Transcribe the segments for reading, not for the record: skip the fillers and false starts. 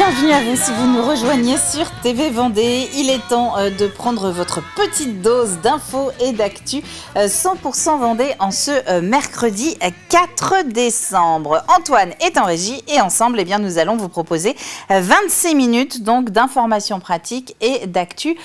Bienvenue à vous si vous nous rejoignez sur TV Vendée. Il est temps de prendre votre petite dose d'infos et d'actu 100% Vendée en ce mercredi 4 décembre. Antoine est en régie et ensemble, nous allons vous proposer 26 minutes donc d'informations pratiques et d'actu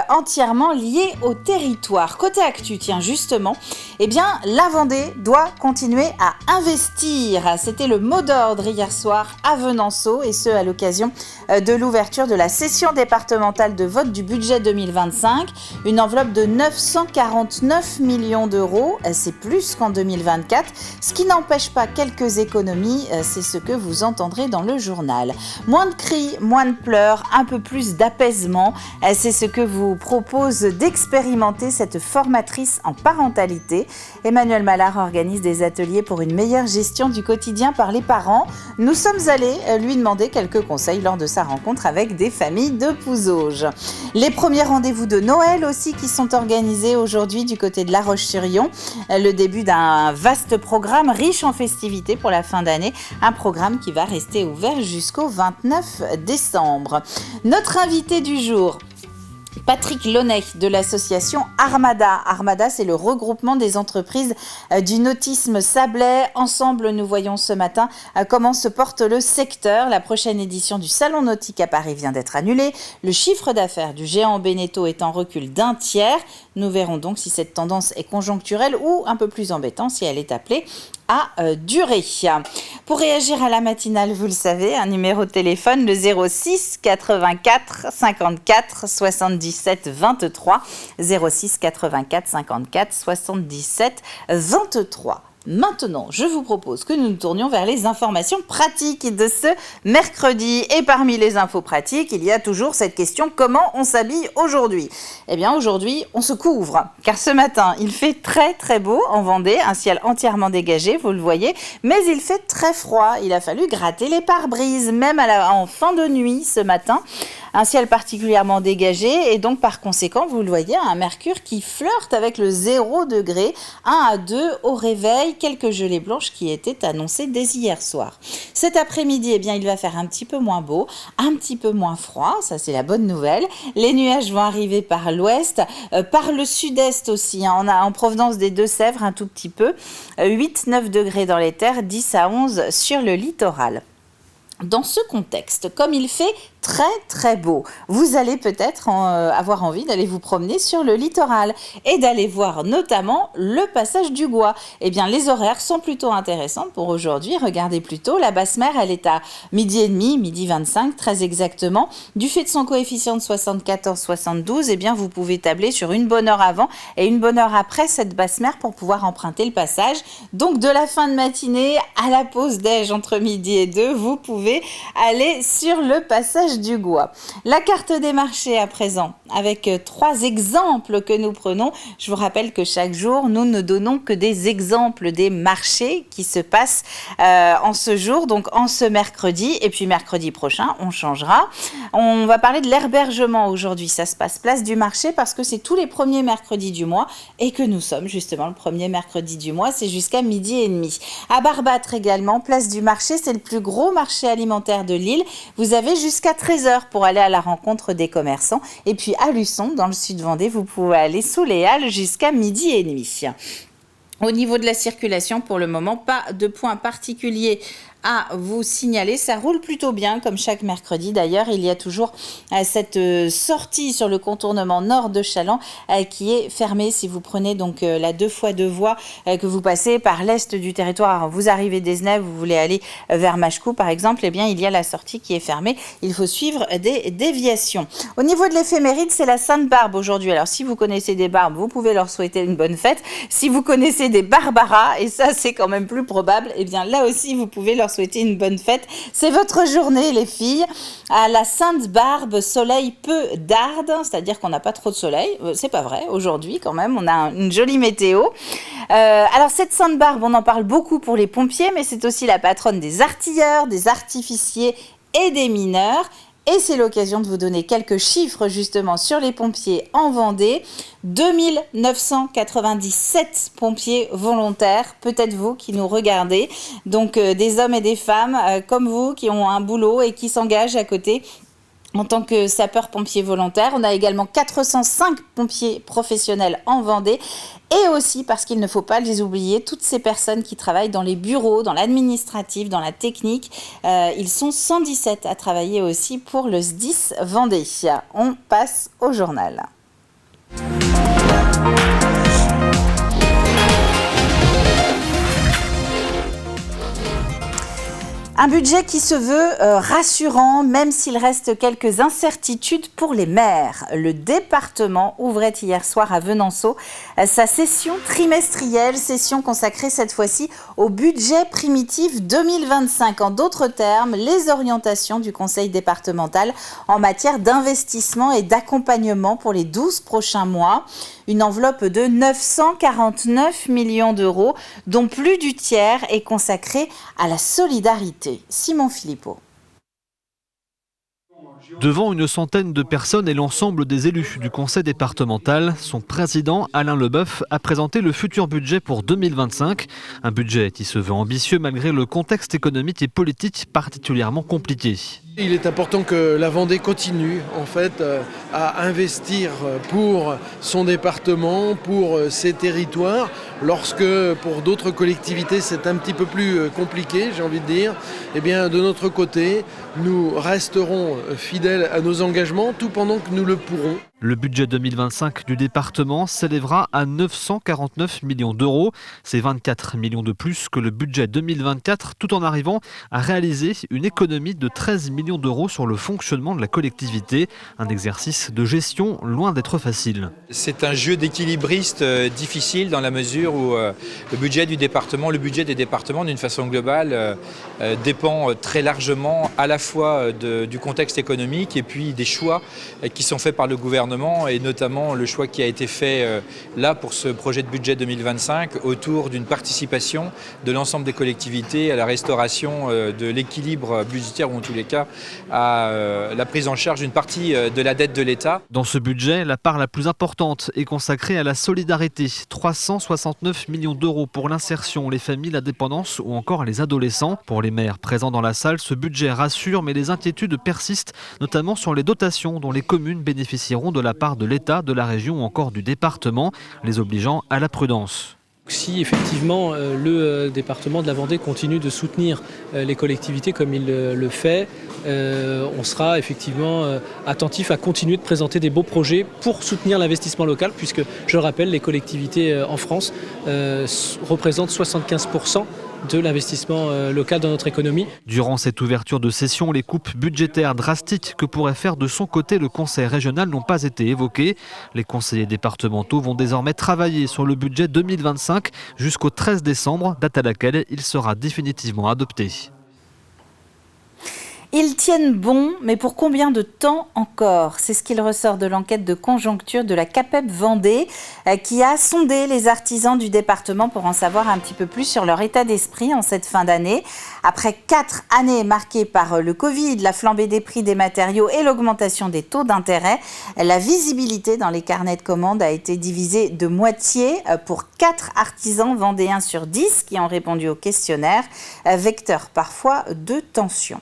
entièrement liées au territoire. Côté actu, tiens justement, la Vendée doit continuer à investir. C'était le mot d'ordre hier soir à Venanceau et ce à l'occasion de l'ouverture de la session départementale de vote du budget 2025. Une enveloppe de 949 millions d'euros, c'est plus qu'en 2024, ce qui n'empêche pas quelques économies, c'est ce que vous entendrez dans le journal. Moins de cris, moins de pleurs, un peu plus d'apaisement, c'est ce que vous propose d'expérimenter cette formatrice en parentalité. Emmanuel Mallard organise des ateliers pour une meilleure gestion du quotidien par les parents. Nous sommes allés lui demander quelques conseils lors de sa rencontre avec des familles de Pouzauges. Les premiers rendez-vous de Noël aussi qui sont organisés aujourd'hui du côté de La Roche-sur-Yon. Le début d'un vaste programme riche en festivités pour la fin d'année. Un programme qui va rester ouvert jusqu'au 29 décembre. Notre invité du jour, Patrick Launay de l'association Armada. Armada, c'est le regroupement des entreprises du nautisme sablais. Ensemble, nous voyons ce matin comment se porte le secteur. La prochaine édition du Salon nautique à Paris vient d'être annulée. Le chiffre d'affaires du géant Beneteau est en recul d'un tiers. Nous verrons donc si cette tendance est conjoncturelle ou un peu plus embêtante, si elle est appelée à durer. Pour réagir à la matinale, vous le savez, un numéro de téléphone, le 06 84 54 77 23. 06 84 54 77 23. Maintenant, je vous propose que nous nous tournions vers les informations pratiques de ce mercredi. Et parmi les infos pratiques, il y a toujours cette question, comment on s'habille aujourd'hui ? Aujourd'hui, on se couvre. Car ce matin, il fait très très beau en Vendée, un ciel entièrement dégagé, vous le voyez. Mais il fait très froid. Il a fallu gratter les pare-brises, même en fin de nuit ce matin. Un ciel particulièrement dégagé et donc par conséquent, vous le voyez, un mercure qui flirte avec le 0 degré, 1 à 2 au réveil, quelques gelées blanches qui étaient annoncées dès hier soir. Cet après-midi, il va faire un petit peu moins beau, un petit peu moins froid, ça c'est la bonne nouvelle. Les nuages vont arriver par l'ouest, par le sud-est aussi, on a en provenance des Deux-Sèvres un tout petit peu, 8-9 degrés dans les terres, 10 à 11 sur le littoral. Dans ce contexte, comme il fait très très beau, vous allez peut-être avoir envie d'aller vous promener sur le littoral et d'aller voir notamment le passage du Gois. Les horaires sont plutôt intéressants pour aujourd'hui. Regardez plutôt, la basse mer, elle est à midi et demi, midi 25 très exactement. Du fait de son coefficient de 74-72, vous pouvez tabler sur une bonne heure avant et une bonne heure après cette basse mer pour pouvoir emprunter le passage. Donc de la fin de matinée à la pause déj entre midi et 2, vous pouvez aller sur le passage du Gois. La carte des marchés à présent, avec 3 exemples que nous prenons. Je vous rappelle que chaque jour, nous ne donnons que des exemples des marchés qui se passent en ce jour, donc en ce mercredi. Et puis mercredi prochain, on changera. On va parler de l'hébergement aujourd'hui. Ça se passe place du marché parce que c'est tous les premiers mercredis du mois et que nous sommes justement le premier mercredi du mois. C'est jusqu'à midi et demi. À Barbâtre également, place du marché. C'est le plus gros marché alimentaire de l'île. Vous avez jusqu'à 13h pour aller à la rencontre des commerçants. Et puis à Luçon, dans le sud Vendée, vous pouvez aller sous les Halles jusqu'à midi et demi. Au niveau de la circulation, pour le moment, pas de point particulier à vous signaler. Ça roule plutôt bien, comme chaque mercredi. D'ailleurs, il y a toujours cette sortie sur le contournement nord de Chaland qui est fermée. Si vous prenez donc la 2x2 voies que vous passez par l'est du territoire, vous arrivez d'Esnèves, vous voulez aller vers Machecou par exemple, il y a la sortie qui est fermée. Il faut suivre des déviations. Au niveau de l'éphéméride, c'est la Sainte-Barbe aujourd'hui. Alors, si vous connaissez des barbes, vous pouvez leur souhaiter une bonne fête. Si vous connaissez des Barbaras, et ça c'est quand même plus probable, là aussi vous pouvez leur souhaiter une bonne fête. C'est votre journée les filles. À la Sainte-Barbe, soleil peu d'arde, c'est-à-dire qu'on n'a pas trop de soleil. C'est pas vrai, aujourd'hui quand même, on a une jolie météo. Alors cette Sainte-Barbe, on en parle beaucoup pour les pompiers, mais c'est aussi la patronne des artilleurs, des artificiers et des mineurs. Et c'est l'occasion de vous donner quelques chiffres justement sur les pompiers en Vendée. 2997 pompiers volontaires, peut-être vous qui nous regardez. Donc des hommes et des femmes comme vous qui ont un boulot et qui s'engagent à côté en tant que sapeurs-pompiers volontaires. On a également 405 pompiers professionnels en Vendée. Et aussi, parce qu'il ne faut pas les oublier, toutes ces personnes qui travaillent dans les bureaux, dans l'administratif, dans la technique. Ils sont 117 à travailler aussi pour le SDIS Vendée. On passe au journal. Un budget qui se veut rassurant, même s'il reste quelques incertitudes pour les maires. Le département ouvrait hier soir à Venanceau sa session trimestrielle, session consacrée cette fois-ci au budget primitif 2025. En d'autres termes, les orientations du conseil départemental en matière d'investissement et d'accompagnement pour les 12 prochains mois. Une enveloppe de 949 millions d'euros, dont plus du tiers est consacré à la solidarité. Simon Philippot. Devant une centaine de personnes et l'ensemble des élus du conseil départemental, son président Alain Leboeuf a présenté le futur budget pour 2025. Un budget qui se veut ambitieux malgré le contexte économique et politique particulièrement compliqué. Il est important que la Vendée continue à investir pour son département, pour ses territoires, lorsque pour d'autres collectivités c'est un petit peu plus compliqué, j'ai envie de dire. Eh bien, de notre côté, nous resterons fidèles à nos engagements tout pendant que nous le pourrons. Le budget 2025 du département s'élèvera à 949 millions d'euros. C'est 24 millions de plus que le budget 2024, tout en arrivant à réaliser une économie de 13 millions d'euros sur le fonctionnement de la collectivité. Un exercice de gestion loin d'être facile. C'est un jeu d'équilibriste difficile dans la mesure où le budget des départements d'une façon globale dépend très largement à la fois du contexte économique et puis des choix qui sont faits par le gouvernement, et notamment le choix qui a été fait là pour ce projet de budget 2025 autour d'une participation de l'ensemble des collectivités à la restauration de l'équilibre budgétaire, ou en tous les cas à la prise en charge d'une partie de la dette de l'État. Dans ce budget, la part la plus importante est consacrée à la solidarité. 369 millions d'euros pour l'insertion, les familles, la dépendance ou encore les adolescents. Pour les maires présents dans la salle, ce budget rassure, mais les inquiétudes persistent, notamment sur les dotations dont les communes bénéficieront de la part de l'État, de la région ou encore du département, les obligeant à la prudence. Si effectivement le département de la Vendée continue de soutenir les collectivités comme il le fait, on sera effectivement attentif à continuer de présenter des beaux projets pour soutenir l'investissement local, puisque je le rappelle, les collectivités en France représentent 75% de l'investissement local dans notre économie. Durant cette ouverture de session, les coupes budgétaires drastiques que pourrait faire de son côté le conseil régional n'ont pas été évoquées. Les conseillers départementaux vont désormais travailler sur le budget 2025 jusqu'au 13 décembre, date à laquelle il sera définitivement adopté. Ils tiennent bon, mais pour combien de temps encore? C'est ce qu'il ressort de l'enquête de conjoncture de la CAPEB Vendée qui a sondé les artisans du département pour en savoir un petit peu plus sur leur état d'esprit en cette fin d'année. Après 4 années marquées par le Covid, la flambée des prix des matériaux et l'augmentation des taux d'intérêt, la visibilité dans les carnets de commandes a été divisée de moitié pour 4 artisans vendéens sur 10 qui ont répondu au questionnaire, vecteur parfois de tension.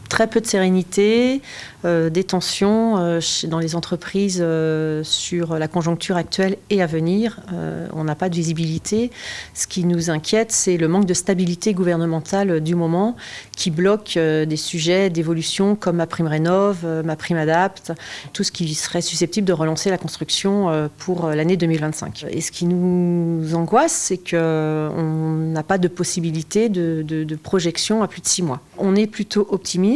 Très peu de sérénité, des tensions dans les entreprises sur la conjoncture actuelle et à venir. On n'a pas de visibilité. Ce qui nous inquiète, c'est le manque de stabilité gouvernementale du moment qui bloque des sujets d'évolution comme MaPrimeRénov', MaPrimeAdapt', tout ce qui serait susceptible de relancer la construction pour l'année 2025. Et ce qui nous angoisse, c'est qu'on n'a pas de possibilité de projection à plus de 6 mois. On est plutôt optimiste.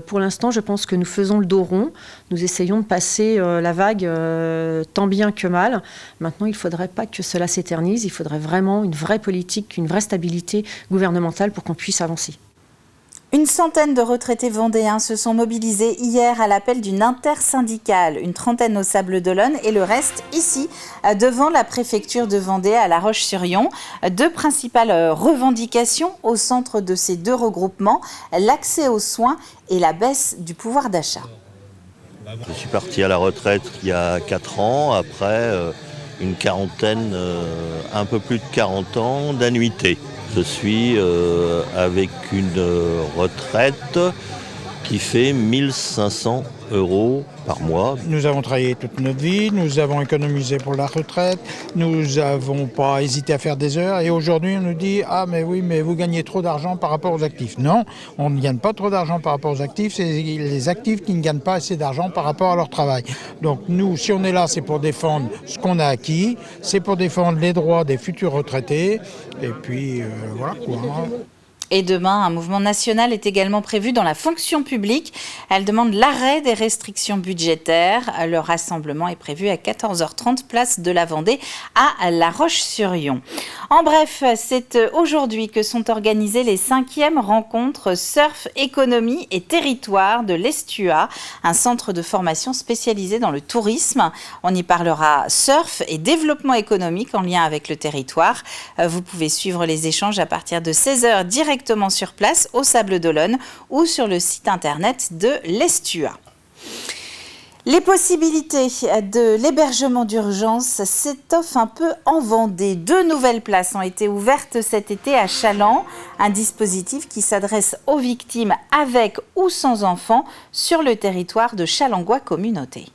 Pour l'instant, je pense que nous faisons le dos rond. Nous essayons de passer la vague tant bien que mal. Maintenant, il ne faudrait pas que cela s'éternise. Il faudrait vraiment une vraie politique, une vraie stabilité gouvernementale pour qu'on puisse avancer. Une centaine de retraités vendéens se sont mobilisés hier à l'appel d'une intersyndicale, une trentaine au Sables d'Olonne et le reste ici, devant la préfecture de Vendée à La Roche-sur-Yon. Deux principales revendications au centre de ces deux regroupements, l'accès aux soins et la baisse du pouvoir d'achat. Je suis parti à la retraite il y a 4 ans, après une quarantaine, un peu plus de 40 ans d'annuité. Je suis avec une retraite qui fait 1 500 € par mois. Nous avons travaillé toute notre vie, nous avons économisé pour la retraite, nous n'avons pas hésité à faire des heures et aujourd'hui on nous dit « Ah mais oui, mais vous gagnez trop d'argent par rapport aux actifs ». Non, on ne gagne pas trop d'argent par rapport aux actifs, c'est les actifs qui ne gagnent pas assez d'argent par rapport à leur travail. Donc nous, si on est là, c'est pour défendre ce qu'on a acquis, c'est pour défendre les droits des futurs retraités et puis voilà quoi. Et demain, un mouvement national est également prévu dans la fonction publique. Elle demande l'arrêt des restrictions budgétaires. Le rassemblement est prévu à 14h30, place de la Vendée à La Roche-sur-Yon. En bref, c'est aujourd'hui que sont organisées les 5e rencontres Surf, Économie et Territoire de l'Estua, un centre de formation spécialisé dans le tourisme. On y parlera surf et développement économique en lien avec le territoire. Vous pouvez suivre les échanges à partir de 16h directement sur place au Sables d'Olonne ou sur le site internet de l'Estua. Les possibilités de l'hébergement d'urgence s'étoffent un peu en Vendée. 2 nouvelles places ont été ouvertes cet été à Chaland, un dispositif qui s'adresse aux victimes avec ou sans enfants sur le territoire de Chalangois Communauté.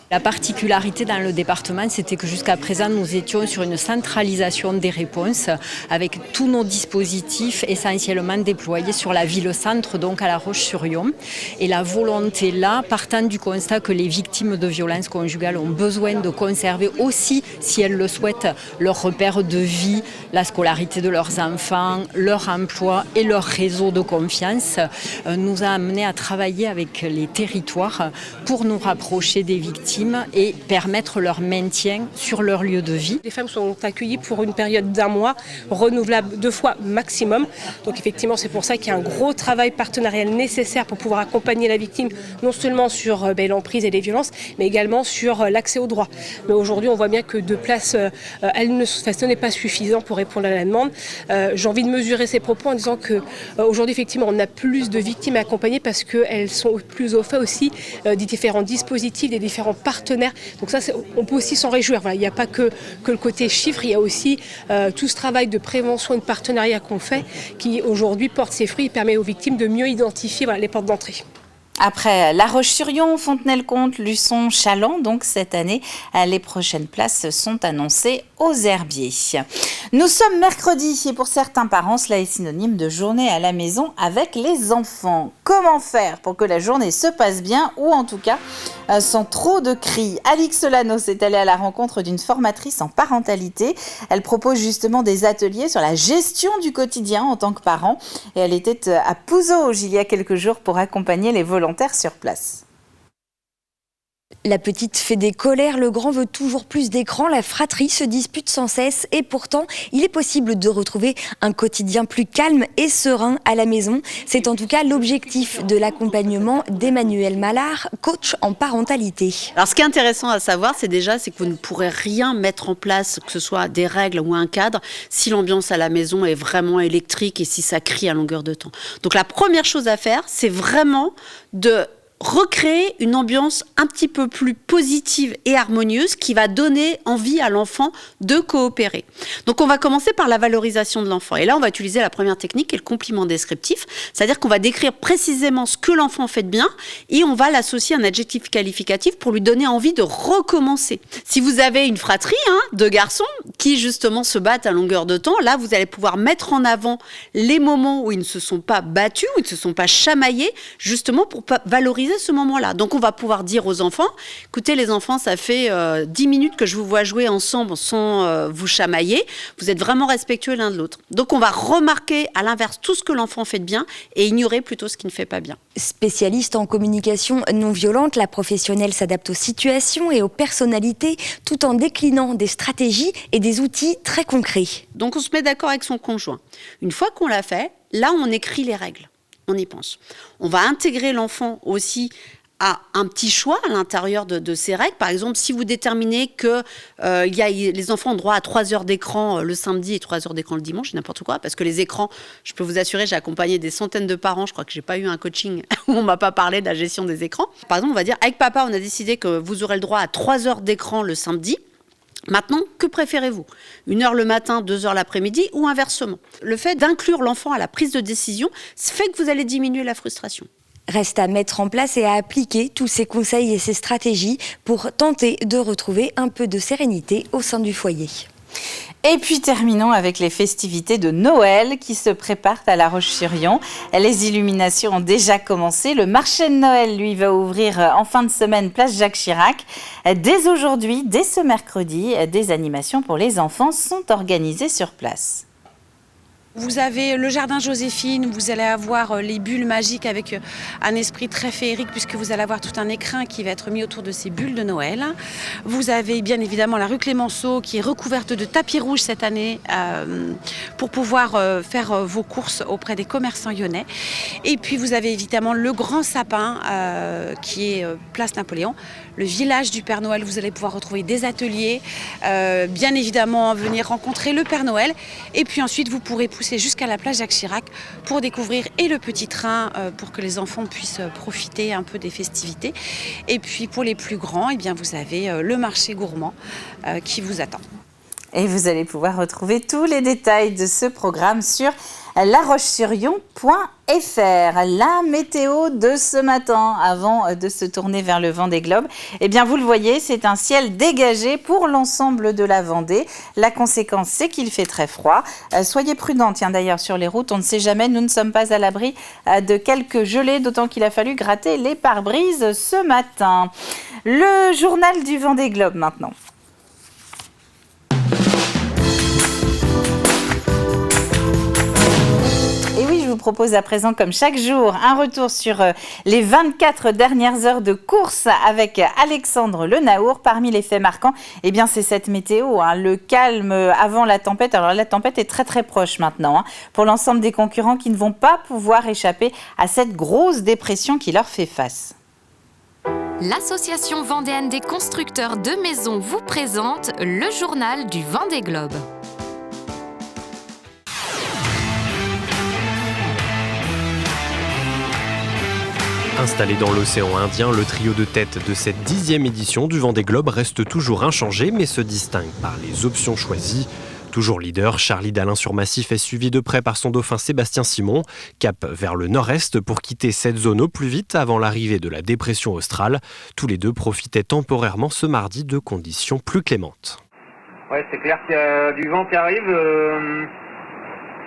La particularité dans le département, c'était que jusqu'à présent, nous étions sur une centralisation des réponses avec tous nos dispositifs essentiellement déployés sur la ville-centre, donc à La Roche-sur-Yon. Et la volonté là, partant du constat que les victimes de violences conjugales ont besoin de conserver aussi, si elles le souhaitent, leur repère de vie, la scolarité de leurs enfants, leur emploi et leur réseau de confiance, nous a amené à travailler avec les territoires pour nous rapprocher des victimes et permettre leur maintien sur leur lieu de vie. Les femmes sont accueillies pour une période d'1 mois, renouvelable 2 fois maximum. Donc effectivement, c'est pour ça qu'il y a un gros travail partenarial nécessaire pour pouvoir accompagner la victime, non seulement sur l'emprise et les violences, mais également sur l'accès aux droits. Mais aujourd'hui, on voit bien que 2 places, ce n'est pas suffisant pour répondre à la demande. J'ai envie de mesurer ces propos en disant qu'aujourd'hui, effectivement, on a plus de victimes à accompagner parce qu'elles sont plus au fait aussi des différents dispositifs, des différents partenaires. Donc ça, on peut aussi s'en réjouir. Voilà, il n'y a pas que le côté chiffre, il y a aussi tout ce travail de prévention et de partenariat qu'on fait qui aujourd'hui porte ses fruits et permet aux victimes de mieux identifier les portes d'entrée. Après La Roche-sur-Yon, Fontenay-le-Comte, Luçon, Chaland, donc cette année, les prochaines places sont annoncées aux Herbiers. Nous sommes mercredi et pour certains parents, cela est synonyme de journée à la maison avec les enfants. Comment faire pour que la journée se passe bien ou en tout cas sans trop de cris? Alix Solano s'est allée à la rencontre d'une formatrice en parentalité. Elle propose justement des ateliers sur la gestion du quotidien en tant que parent et elle était à Pouzauges il y a quelques jours pour accompagner les volontaires sur place. La petite fait des colères, le grand veut toujours plus d'écran, la fratrie se dispute sans cesse et pourtant, il est possible de retrouver un quotidien plus calme et serein à la maison. C'est en tout cas l'objectif de l'accompagnement d'Emmanuel Mallard, coach en parentalité. Alors ce qui est intéressant à savoir, c'est que vous ne pourrez rien mettre en place, que ce soit des règles ou un cadre, si l'ambiance à la maison est vraiment électrique et si ça crie à longueur de temps. Donc la première chose à faire, c'est vraiment de recréer une ambiance un petit peu plus positive et harmonieuse qui va donner envie à l'enfant de coopérer. Donc on va commencer par la valorisation de l'enfant. Et là, on va utiliser la première technique qui est le compliment descriptif, c'est-à-dire qu'on va décrire précisément ce que l'enfant fait de bien et on va l'associer à un adjectif qualificatif pour lui donner envie de recommencer. Si vous avez une fratrie de garçons qui justement se battent à longueur de temps, là, vous allez pouvoir mettre en avant les moments où ils ne se sont pas battus, où ils ne se sont pas chamaillés, justement pour valoriser ce moment-là. Donc on va pouvoir dire aux enfants, écoutez les enfants, ça fait 10 minutes que je vous vois jouer ensemble sans vous chamailler, vous êtes vraiment respectueux l'un de l'autre. Donc on va remarquer à l'inverse tout ce que l'enfant fait de bien et ignorer plutôt ce qui ne fait pas bien. Spécialiste en communication non violente, la professionnelle s'adapte aux situations et aux personnalités tout en déclinant des stratégies et des outils très concrets. Donc on se met d'accord avec son conjoint. Une fois qu'on l'a fait, là on écrit les règles. on y pense. On va intégrer l'enfant aussi à un petit choix à l'intérieur de ces règles. Par exemple, si vous déterminez que les enfants ont droit à 3 heures d'écran le samedi et 3 heures d'écran le dimanche, n'importe quoi, parce que les écrans, je peux vous assurer, j'ai accompagné des centaines de parents, je crois que j'ai pas eu un coaching où on m'a pas parlé de la gestion des écrans. Par exemple, on va dire, avec papa, on a décidé que vous aurez le droit à 3 heures d'écran le samedi. Maintenant, que préférez-vous ? 1 heure le matin, 2 heures l'après-midi ou inversement ? Le fait d'inclure l'enfant à la prise de décision fait que vous allez diminuer la frustration. Reste à mettre en place et à appliquer tous ces conseils et ces stratégies pour tenter de retrouver un peu de sérénité au sein du foyer. Et puis terminons avec les festivités de Noël qui se préparent à La Roche-sur-Yon. Les illuminations ont déjà commencé. Le marché de Noël, lui, va ouvrir en fin de semaine place Jacques Chirac. Dès aujourd'hui, dès ce mercredi, des animations pour les enfants sont organisées sur place. Vous avez le jardin Joséphine, vous allez avoir les bulles magiques avec un esprit très féerique puisque vous allez avoir tout un écrin qui va être mis autour de ces bulles de Noël. Vous avez bien évidemment la rue Clémenceau qui est recouverte de tapis rouges cette année pour pouvoir faire vos courses auprès des commerçants lyonnais. Et puis vous avez évidemment le grand sapin qui est place Napoléon. Le village du Père Noël, vous allez pouvoir retrouver des ateliers, bien évidemment venir rencontrer le Père Noël. Et puis ensuite vous pourrez pousser jusqu'à la place Jacques Chirac pour découvrir et le petit train pour que les enfants puissent profiter un peu des festivités. Et puis pour les plus grands, eh bien, vous avez le marché gourmand qui vous attend. Et vous allez pouvoir retrouver tous les détails de ce programme sur larochesurion.fr. La météo de ce matin, avant de se tourner vers le Vendée Globe, eh bien vous le voyez, c'est un ciel dégagé pour l'ensemble de la Vendée. La conséquence, c'est qu'il fait très froid. Soyez prudents, tiens d'ailleurs sur les routes, on ne sait jamais, nous ne sommes pas à l'abri de quelques gelées, d'autant qu'il a fallu gratter les pare-brises ce matin. Le journal du Vendée Globe maintenant. Et oui, je vous propose à présent, comme chaque jour, un retour sur les 24 dernières heures de course avec Alexandre Le Naour. Parmi les faits marquants, eh bien, c'est cette météo, le calme avant la tempête. Alors, la tempête est très très proche maintenant pour l'ensemble des concurrents qui ne vont pas pouvoir échapper à cette grosse dépression qui leur fait face. L'Association vendéenne des constructeurs de maisons vous présente le journal du Vendée Globe. Installé dans l'océan Indien, le trio de tête de cette 10e édition du Vendée Globe reste toujours inchangé, mais se distingue par les options choisies. Toujours leader, Charlie d'Alain-sur-Massif est suivi de près par son dauphin Sébastien Simon. Cap vers le nord-est pour quitter cette zone au plus vite avant l'arrivée de la dépression australe. Tous les deux profitaient temporairement ce mardi de conditions plus clémentes. Ouais, c'est clair qu'il y a du vent qui arrive.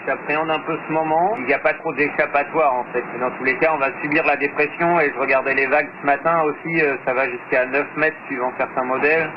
J'appréhende un peu ce moment. Il n'y a pas trop d'échappatoire en fait. Dans tous les cas, on va subir la dépression et je regardais les vagues ce matin aussi, ça va jusqu'à 9 mètres suivant certains modèles.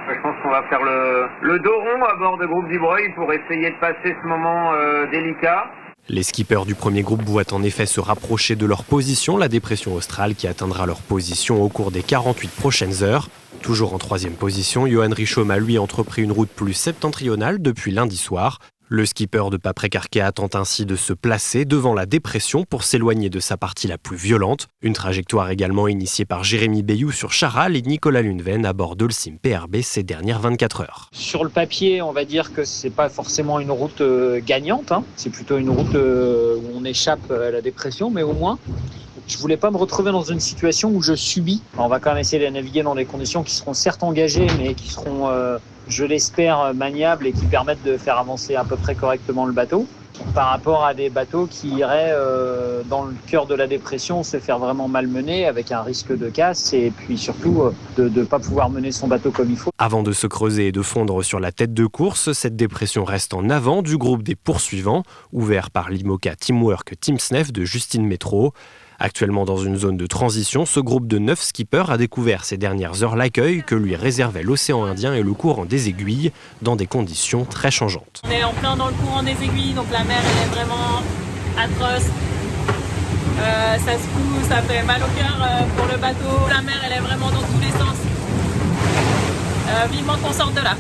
Je pense qu'on va faire le dos rond à bord de groupe d'Ibreuil pour essayer de passer ce moment délicat. Les skippers du premier groupe voient en effet se rapprocher de leur position, la dépression australe qui atteindra leur position au cours des 48 prochaines heures. Toujours en 3e position, Johan Richomme a lui entrepris une route plus septentrionale depuis lundi soir. Le skipper de Paprec-Arkea tente ainsi de se placer devant la dépression pour s'éloigner de sa partie la plus violente. Une trajectoire également initiée par Jérémy Bayou sur Charal et Nicolas Luneven à bord d'Holcim PRB ces dernières 24 heures. Sur le papier, on va dire que c'est pas forcément une route gagnante, c'est plutôt une route où on échappe à la dépression, mais au moins je voulais pas me retrouver dans une situation où je subis. On va quand même essayer de naviguer dans des conditions qui seront certes engagées, mais qui seront, je l'espère, maniables et qui permettent de faire avancer à peu près correctement le bateau. Par rapport à des bateaux qui iraient dans le cœur de la dépression se faire vraiment malmener avec un risque de casse et puis surtout de ne pas pouvoir mener son bateau comme il faut. Avant de se creuser et de fondre sur la tête de course, cette dépression reste en avant du groupe des poursuivants, ouvert par l'IMOCA Teamwork Team Snef de Justine Métro. Actuellement dans une zone de transition, ce groupe de 9 skippers a découvert ces dernières heures l'accueil que lui réservait l'océan Indien et le courant des Aiguilles dans des conditions très changeantes. On est en plein dans le courant des Aiguilles, donc la mer elle est vraiment atroce. Ça secoue, ça fait mal au cœur pour le bateau. La mer elle est vraiment dans tous les sens. Vivement qu'on sorte de là.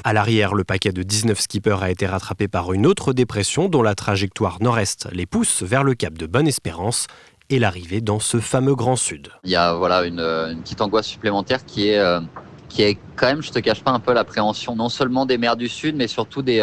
À l'arrière, le paquet de 19 skippers a été rattrapé par une autre dépression dont la trajectoire nord-est les pousse vers le cap de Bonne-Espérance et l'arrivée dans ce fameux Grand Sud. Il y a une petite angoisse supplémentaire qui est quand même, je te cache pas, un peu l'appréhension non seulement des mers du Sud, mais surtout des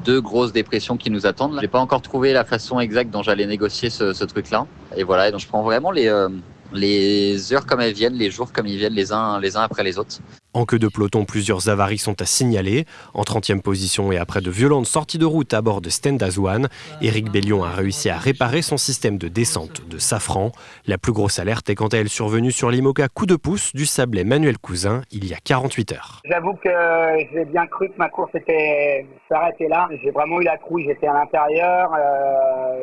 deux grosses dépressions qui nous attendent. J'ai pas encore trouvé la façon exacte dont j'allais négocier ce truc-là. Et voilà, et donc je prends vraiment les heures comme elles viennent, les jours comme ils viennent, les uns après les autres. En queue de peloton, plusieurs avaries sont à signaler. En 30e position et après de violentes sorties de route à bord de Stendhal, Éric Bellion a réussi à réparer son système de descente de Safran. La plus grosse alerte est quant à elle survenue sur l'IMOCA coup de pouce du Sablé Manuel Cousin il y a 48 heures. J'avoue que j'ai bien cru que ma course s'arrêtait là. J'ai vraiment eu la trouille, j'étais à l'intérieur.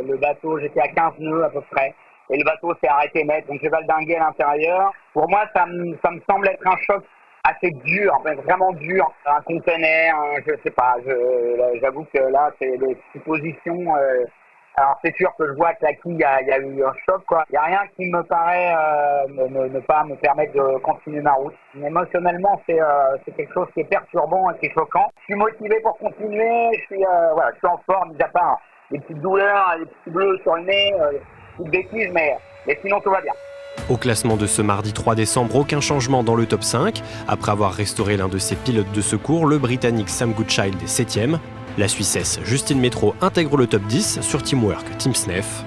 Le bateau, j'étais à 15 nœuds à peu près. Et le bateau s'est arrêté net, donc j'ai valdingué à l'intérieur. Pour moi, ça me semble être un choc assez dur, vraiment dur. Un conteneur, je sais pas, j'avoue que là, c'est des suppositions. Alors c'est sûr que je vois que la quille, il y a eu un choc, quoi. Il n'y a rien qui me paraît ne pas me permettre de continuer ma route. Mais émotionnellement, c'est quelque chose qui est perturbant et qui est choquant. Je suis motivé pour continuer, je suis en forme, mis à part des petites douleurs, des petits bleus sur le nez, des bêtises, mais sinon tout va bien. Au classement de ce mardi 3 décembre, aucun changement dans le top 5. Après avoir restauré l'un de ses pilotes de secours, le Britannique Sam Goodchild est 7e. La Suissesse Justine Métro intègre le top 10 sur Teamwork Team Snef.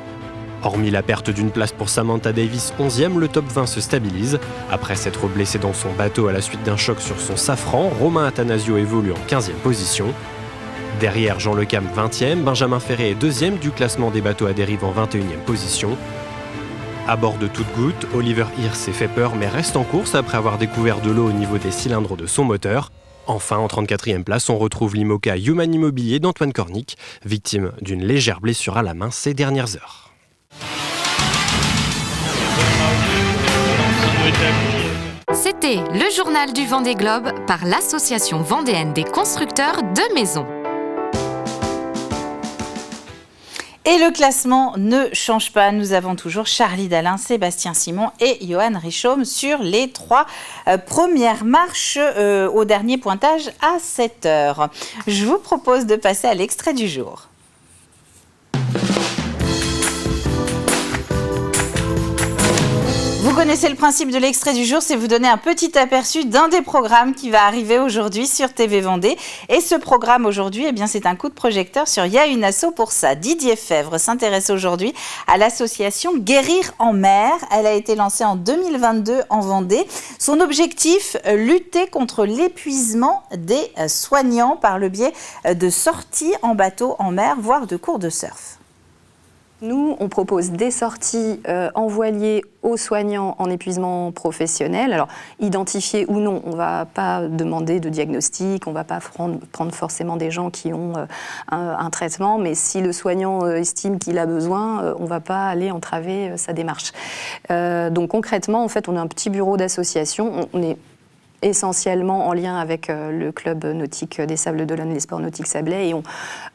Hormis la perte d'une place pour Samantha Davis 11e, le top 20 se stabilise. Après s'être blessé dans son bateau à la suite d'un choc sur son Safran, Romain Attanasio évolue en 15e position. Derrière Jean Le Cam 20e, Benjamin Ferré est 2e du classement des bateaux à dérive en 21e position. À bord de toute goutte, Oliver Hirst s'est fait peur mais reste en course après avoir découvert de l'eau au niveau des cylindres de son moteur. Enfin, en 34e place, on retrouve l'IMOCA Human Immobilier d'Antoine Cornic, victime d'une légère blessure à la main ces dernières heures. C'était le journal du Vendée Globe par l'Association vendéenne des constructeurs de maisons. Et le classement ne change pas. Nous avons toujours Charlie Dalin, Sébastien Simon et Johan Richomme sur les 3 premières marches au dernier pointage à 7 heures. Je vous propose de passer à l'extrait du jour. Vous connaissez le principe de l'extrait du jour, c'est vous donner un petit aperçu d'un des programmes qui va arriver aujourd'hui sur TV Vendée. Et ce programme aujourd'hui, c'est un coup de projecteur sur Il y a une asso pour ça. Didier Fèvre s'intéresse aujourd'hui à l'association Guérir en mer. Elle a été lancée en 2022 en Vendée. Son objectif, lutter contre l'épuisement des soignants par le biais de sorties en bateau en mer, voire de cours de surf. Nous, on propose des sorties en voilier aux soignants en épuisement professionnel. Alors, identifiés ou non, on ne va pas demander de diagnostic, on ne va pas prendre forcément des gens qui ont un traitement, mais si le soignant estime qu'il a besoin, on ne va pas aller entraver sa démarche. Donc concrètement, en fait, on a un petit bureau d'association, on est essentiellement en lien avec le club nautique des Sables d'Olonne, les sports nautiques sablais, et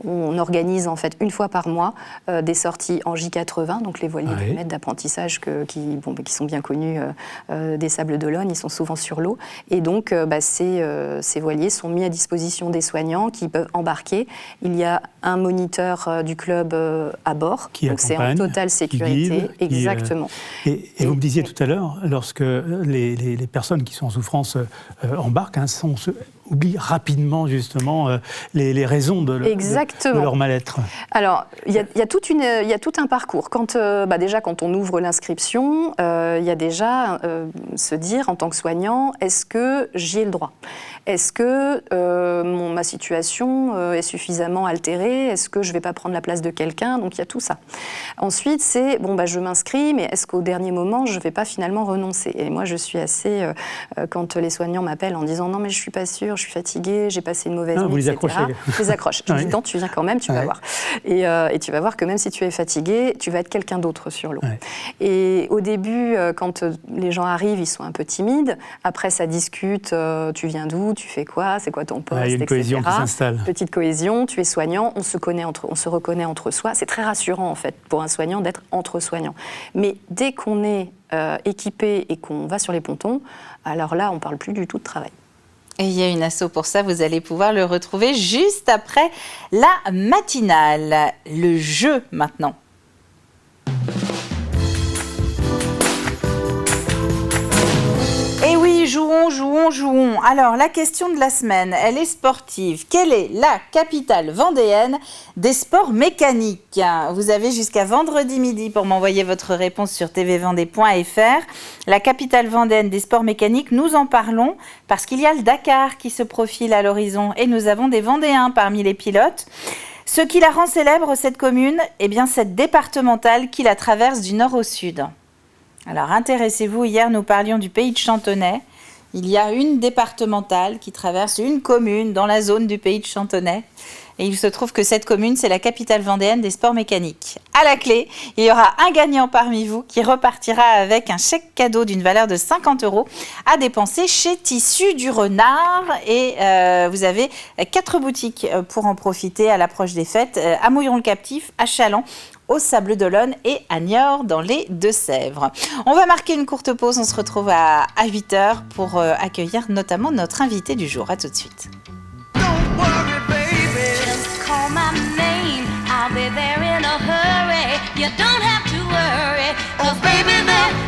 on organise en fait une fois par mois des sorties en J80, donc les voiliers de mètres d'apprentissage qui sont bien connus des Sables d'Olonne, ils sont souvent sur l'eau, et donc ces voiliers sont mis à disposition des soignants qui peuvent embarquer. Il y a un moniteur du club à bord, qui donc c'est en totale sécurité. Guide, exactement. Et vous me disiez tout à l'heure, lorsque les personnes qui sont en souffrance embarquent, on oublie rapidement justement les raisons de leur mal-être. Alors, il y a tout un parcours. Déjà, quand on ouvre l'inscription, il y a déjà se dire en tant que soignant, est-ce que j'y ai le droit ? Est-ce que ma situation est suffisamment altérée ? Est-ce que je ne vais pas prendre la place de quelqu'un ? Donc il y a tout ça. Ensuite, c'est, je m'inscris, mais est-ce qu'au dernier moment, je ne vais pas finalement renoncer ? Et moi, je suis assez... quand les soignants m'appellent en disant « Non, mais je ne suis pas sûre, je suis fatiguée, j'ai passé une mauvaise nuit, vous les etc. » Je les accroche. Je dis « Non, tu viens quand même, tu vas voir. » Et tu vas voir que même si tu es fatigué, tu vas être quelqu'un d'autre sur l'eau. Et au début, quand les gens arrivent, ils sont un peu timides. Après, ça discute, tu viens d'où ? Tu fais quoi ? C'est quoi ton poste ? Il y a une cohésion qui s'installe. Petite cohésion, tu es soignant, on se reconnaît entre soi. C'est très rassurant en fait pour un soignant d'être entre soignants. Mais dès qu'on est équipé et qu'on va sur les pontons, alors là, on ne parle plus du tout de travail. Et il y a une asso pour ça, vous allez pouvoir le retrouver juste après la matinale. Le jeu maintenant. Et oui, jouons. Alors, la question de la semaine, elle est sportive. Quelle est la capitale vendéenne des sports mécaniques? Vous avez jusqu'à vendredi midi pour m'envoyer votre réponse sur tvvendée.fr. La capitale vendéenne des sports mécaniques, nous en parlons parce qu'il y a le Dakar qui se profile à l'horizon et nous avons des Vendéens parmi les pilotes. Ce qui la rend célèbre, cette commune, eh bien, cette départementale qui la traverse du nord au sud. Alors intéressez-vous, hier nous parlions du pays de Chantonnay. Il y a une départementale qui traverse une commune dans la zone du pays de Chantonnay. Et il se trouve que cette commune, c'est la capitale vendéenne des sports mécaniques. À la clé, il y aura un gagnant parmi vous qui repartira avec un chèque cadeau d'une valeur de 50 € à dépenser chez Tissus du Renard. Et vous avez 4 boutiques pour en profiter à l'approche des fêtes. À Mouilleron-le-Captif, à Challans, au Sable d'Olonne et à Niort dans les Deux-Sèvres. On va marquer une courte pause, on se retrouve à 8h pour accueillir notamment notre invité du jour. À tout de suite. Call my name, I'll be there in a hurry. You don't have to worry, 'cause baby, there